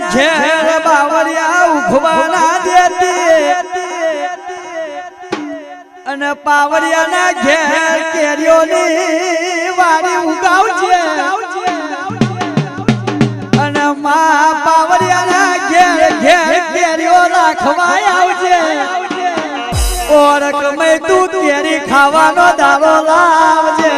ઘેર બાવરિયા ઉખવાના દેતી અને પાવરિયાના ઘેર કેરીઓની વાડી ઉગાવજે અને માં પાવરિયાના ઘેર ઘેર કેરીઓ રાખવાય આવજે ઓરક મે તું કેરી ખાવાનો દાવો લાવજે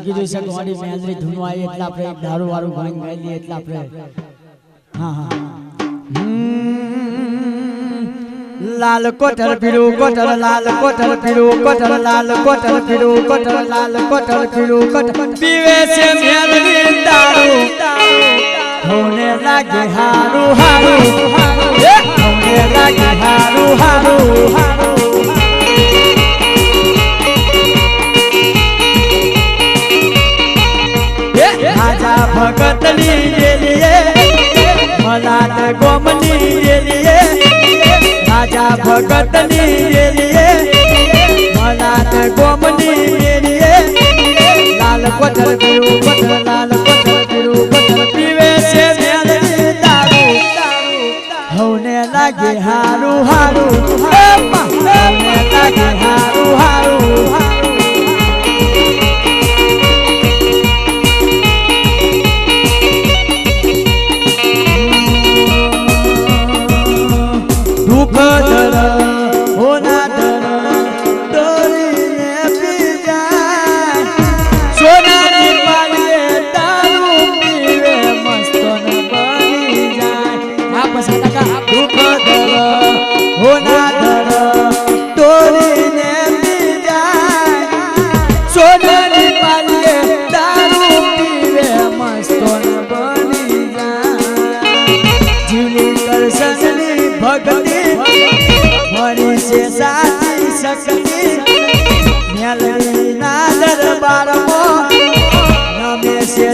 લાગી જોઈ છે ગોડી મેલરી ધૂનવાઈ એટલે આપણે દારૂ વાળું ભાંગ ગાઈ લઈએ એટલે આપણે હા હા લાલ કોટર પીળું કોટર લાલ કોટર પીળું કોટર લાલ કોટર પીળું કોટર લાલ કોટર પીળું કોટર પીવે છે મેલરી દારૂ હોને લાગે હારું હારું હોને લાગે હારું હારું રાજા ભગતની રેલીએ મલાદ ગોમની રેલીએ રાજા ભગતની રેલીએ મલાદ ગોમની રેલીએ લાલ કોટર પીળું કોટર લાલ કોટર પીળું કોટર પીવે છે મેલરી દારૂ હવને લાગે હારું હારું હવને લાગે હારું હારું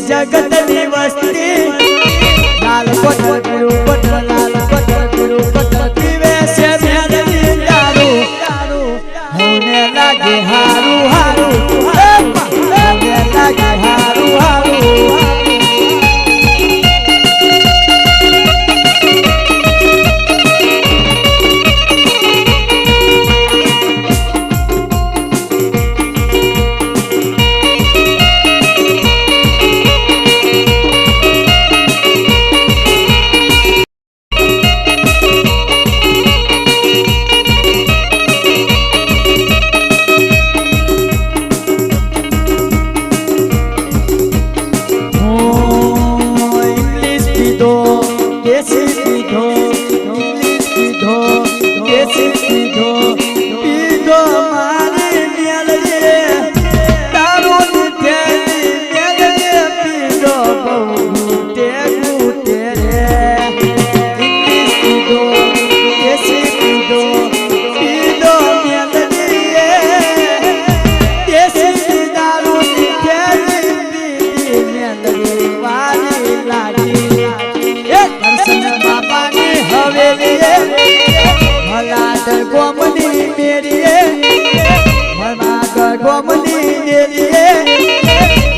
જગતની વસ્તી લાલ કોટર પીળું કોટર લાલ કોટર પીળું કોટર પીવે છે મેલરી દારૂ હોને લાગે હારું હારું હોને લાગે હારું હારું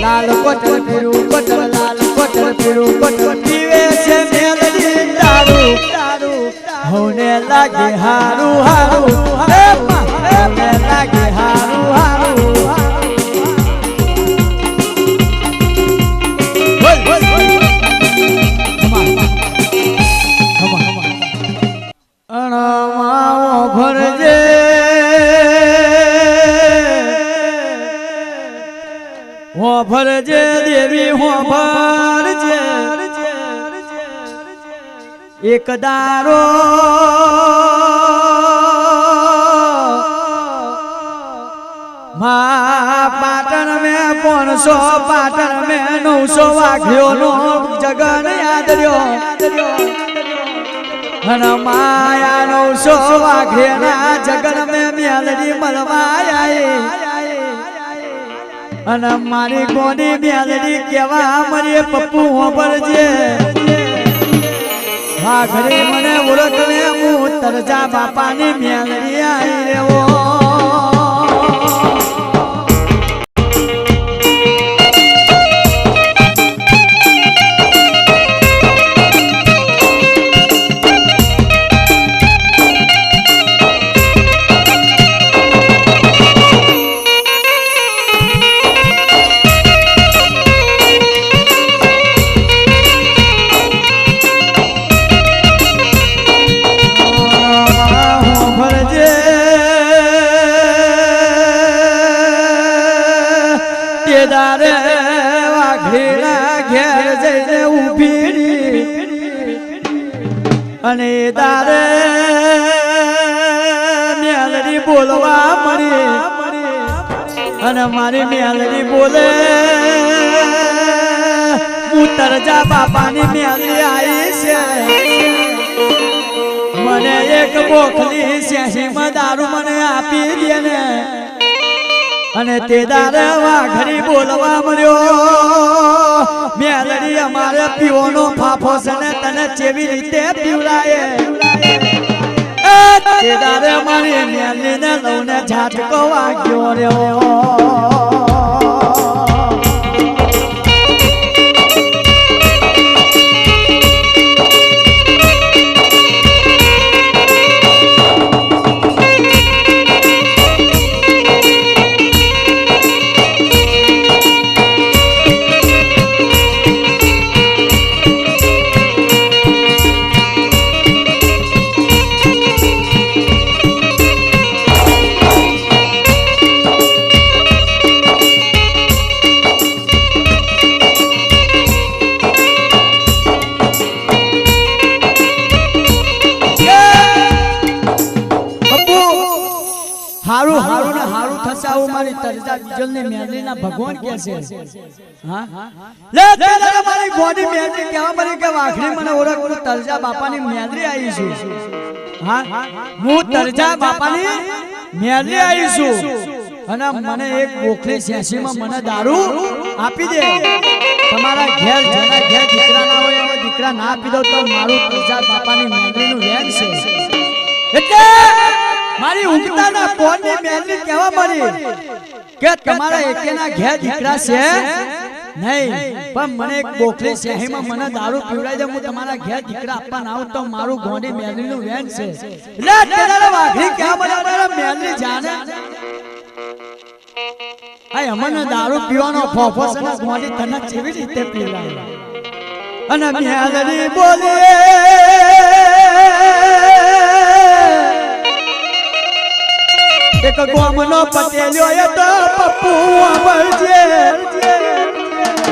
લાલ કોટર પીળું કોટર લાલ કોટર પીળું કોટર પીવે છે મેલરી દારૂ હોને લાગે હારું હારું હોને લાગે હારું હારું અણમાઓ ભરજે હો ભરજે દેવી હો ભરજે એક દારો पाटन में 500 पाटन में 900 वाघ्यो नो जगन याद रियो हन माया 900 वाघे ना जगन में मेलडी मलवाया हन मारी गोनी मेलडी केवा मरी पप्पू होबर जे वाघरे मने ओळखले मु तरजा बापानी मेलडी आई रे ओ અને દારે મેલડી બોલવા મળી અને મારી મેલડી બોલે હું તરજા બાપાની મેલડી આવી છે મને એક બોખલી શેહીમાં દારૂ મને આપી દે ને અને તે દારે વાઘરી બોલવા મળ્યો મેલડી અમારે પીવાનો ફાફો છે ને તને કેવી રીતે પીવડાય તે દારે મારી મેલડીને લઉને ઝાટકો વાગ્યો રહ્યો હારું હારું ને હારું થશે આવું મારી તરજા બીજલ ને મેલડી ના ભગવાન કે છે હા લે તેરા મારી ગોડી મેલડી કેવા મારી કે વાખડી મને ઓળખ હું તરજા બાપાની મેલડી આવી છું હા હું તરજા બાપાની મેલડી આવી છું અને મને એક બોખલી 86 માં મને દારૂ આપી દે તમારા ઘેર જેના ઘેર દીકરા ના હોય એવા દીકરા ના આપી દો તો મારું તરજા બાપાની મેલડી નું વેણ છે એટલે મારી ઉગતાના કોની મેલડી કહેવા મળી કે તમારા એકેના ઘેર દીકરા છે નહીં પણ મને એક બોખલી શેહીમાં મને દારૂ પીવડાવી દે હું તમારા ઘેર દીકરા આપવા ના આવું તો મારું ગોડી મેલડીનું વેણ છે એટલે તેરા વાઘરી કહેવા મળી મારા મેલડી જાણે આ અમને દારૂ પીવાનો ફોફો છે ને ગોડી તને કેવી રીતે પીવડાવે અને મેલડી બોલે એક ગોમનો પટેલ્યો એ તો પપ્પુ અમરજે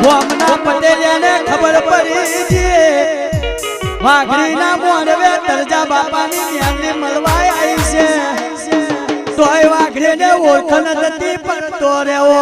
ગોમના પટેલિયાને ખબર પડી છે વાઘરીના મોરવે તરજા બાપાની મેલડી મળવા આવી છે તોય વાઘરીને ઓળખ નથી પડતો રેવો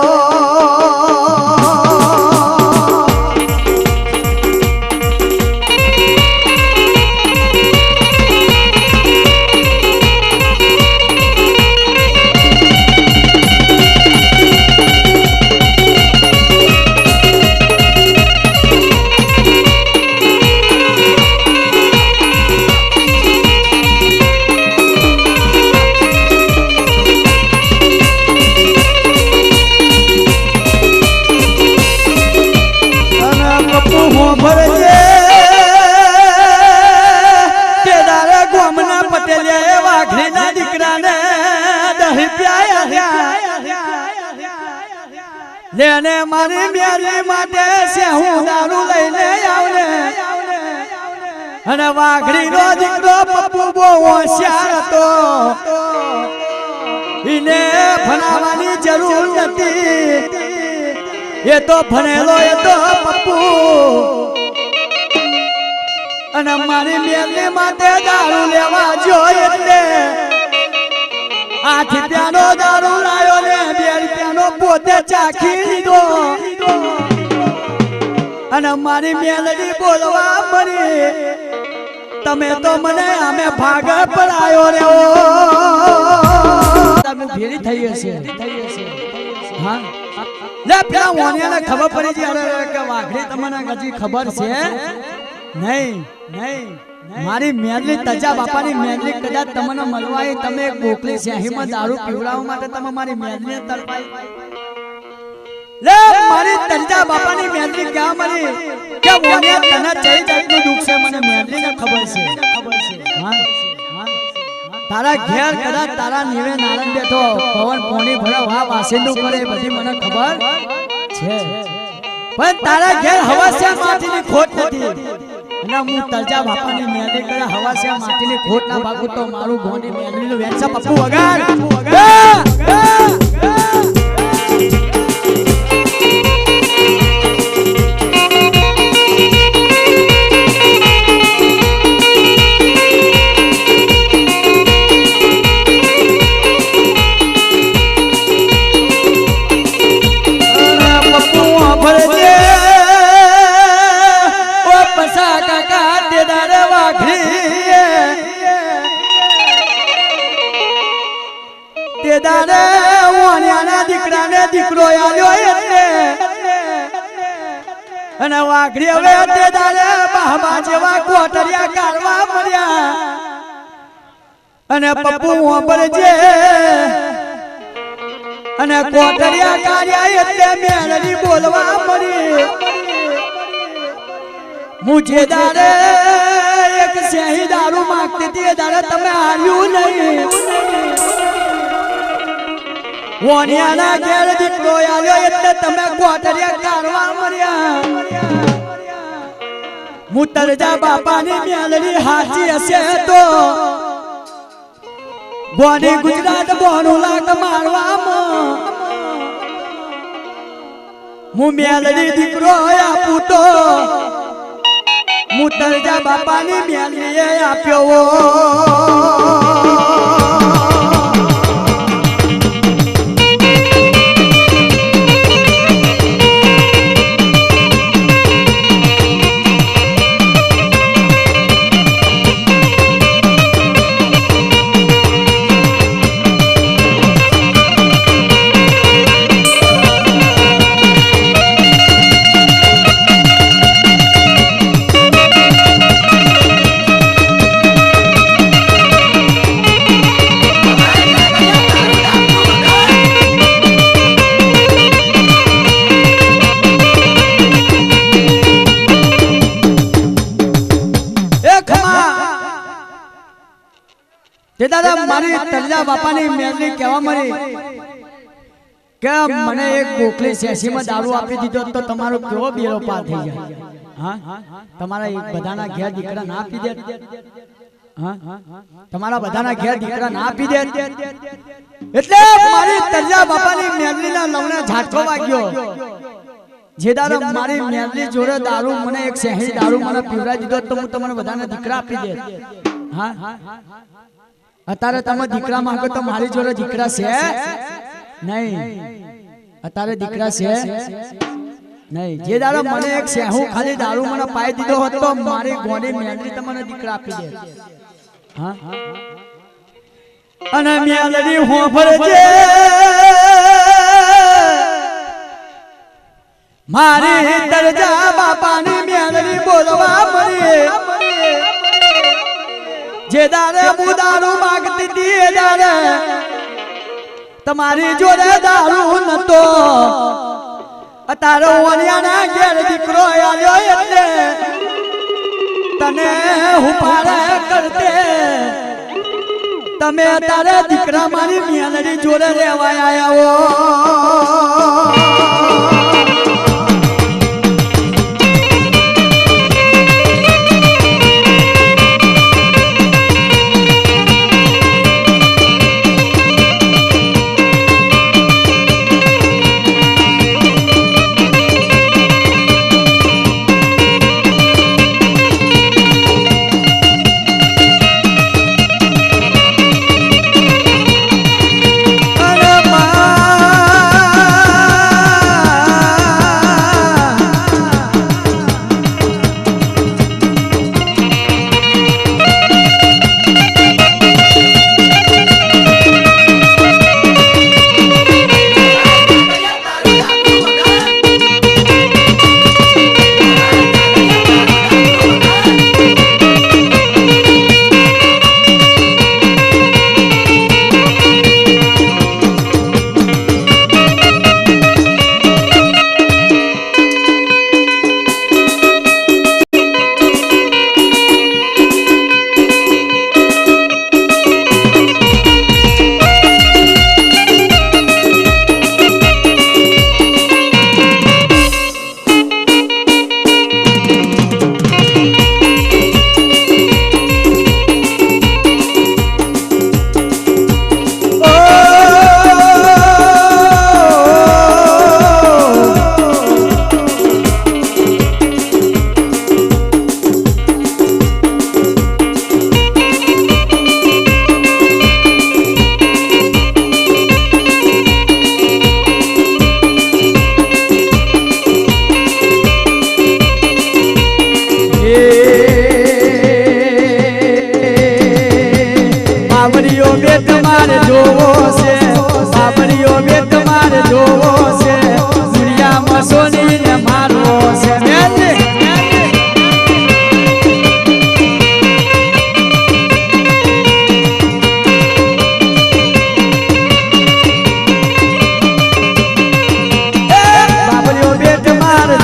લેને મારી મેલડી માટે છે હું દારૂ લઈને આવને અને વાઘડીનો દીકરો પપ્પુ બહુ હોશિયાર હતો એને ભણાવવાની જરૂર નથી એ તો ભણેલો એ તો પપ્પુ અને મારી મેલડી માટે દારૂ લેવા જોઈએ એટલે 8 રૂપિયાનો દારૂ લાયો ને 2 રૂપિયાનો પોતે ચાખી લીધો અને મારી મેલડી બોલવા મળી તમે તો મને આમે ભાગ પડાયો રે તમે ભેરી થઈ હશે હા લે પેલા ઓનિયાને ખબર પડી છે અરે કે વાઘરી તમને હજી ખબર છે નહીં નહીં મારી મેલડી તજા બાપાની મેલડી કદાચ તમને મળવાય તમે એક બોખલી શેહીમાં દારૂ પીવડાવવા માટે તમે મારી મેલડીને તડપાઈ લે મારી તજા બાપાની મેલડી ક્યાં મળી કે ઓનિયા તને ચઈ જાતનું દુખ છે મને મેલડીને ખબર છે હા તારા ઘેર કદાચ તારા નીવે નારાયણ બેઠો પવન પોણી ભરા વા વાસિંદુ કરે બધી મને ખબર છે પણ તારા ઘેર હવાસિયા માટીની ખોટ નથી અને હું તરજા બાપાની મેલડી કરે હવાસિયા માટીની ખોટ ના ભાગું તો મારું ગોંડી મેલડીનું વેચા પપ્પુ વગાડ દાડે ઓણિયાના દીકરાને દીકરો આલ્યો એટલે અને વાઘરી હવે તે દાડે બાબા જેવા કોટરિયા કાઢવા મળ્યા અને પપ્પુ વાપરજે અને કોટરિયા કાઢ્યા એટલે મેળવી બોલવા મળી મુજે દાડે એક સહી દારૂ માંગતી હતી દાડે તમે હાર્યું નહીં વણિયાના ઘેર દીકરો આવ્યો એટલે તમે કોટરિયા કાઢવા મળ્યા મુતરજા બાપાની મેલડી હાચી હશે તો બોની ગુજરાત બોનું લાગ મારવામાં હું મેલડી દીકરો આપું તો મુતરજા બાપાની મેલડીએ આપ્યો દાદા મારી તરજા બાપાની મેલડી કહેવા મળી કે મને એક ગોખલી શેશીમાં દારૂ આપી દીધો તો તમારો કેવો બેરો પાર થઈ જાય હા તમારા બધાના ઘેર દીકરા ના આપી દે હા તમારા બધાના ઘેર દીકરા ના આપી દે એટલે મારી તરજા બાપાની મેલડીના લવણે ઝાટકો વાગ્યો જે દારૂ મારી મેલડી જોડે દારૂ મને એક શેહી દારૂ મને પીવડાવી દીધો તો હું તમને બધાના દીકરા આપી દે હા અત્યારે તમે દીકરા માંગો તો મારી જોડે દીકરા છે નહીં અત્યારે દીકરા છે નહીં જે દાડો મને એક શેહું ખાલી દારૂ મને પાઈ દીધો હોત તો મારી ગોની મેલડી તમને દીકરા આપી દે હા અને મેલડી હોભળજે મારી તરજા બાપાની મેલડી બોલવા મળી જે દાડે હું દારૂ માંગતી હતી એ દાડે તમારી જોડે દારૂ નતો તારો વણિયાના ઘેર દીકરો આવ્યો એટલે તને હુપાડે કરતે તમે તારે દીકરા મારી મેલડી જોડે લેવા આવ્યા સોની ને મારો છે મેલી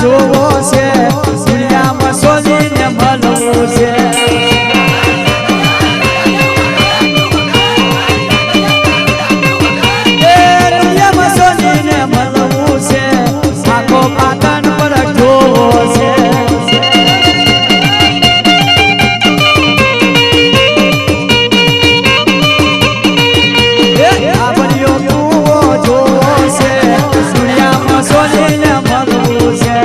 જોવો છે દુનિયામાં સોની ને મળવું છે દુનિયામાં સોની ને મળવું છે આખો પાટણ પર જોવો છે આબરીઓ કૂવો જોવો છે દુનિયામાં સોની ને મળવું છે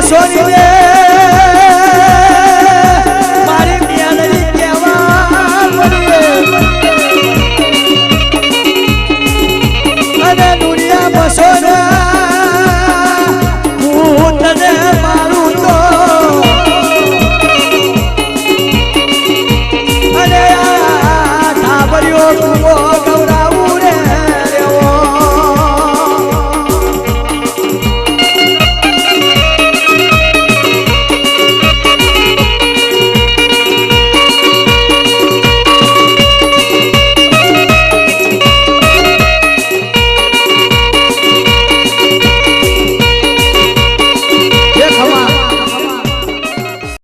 સોની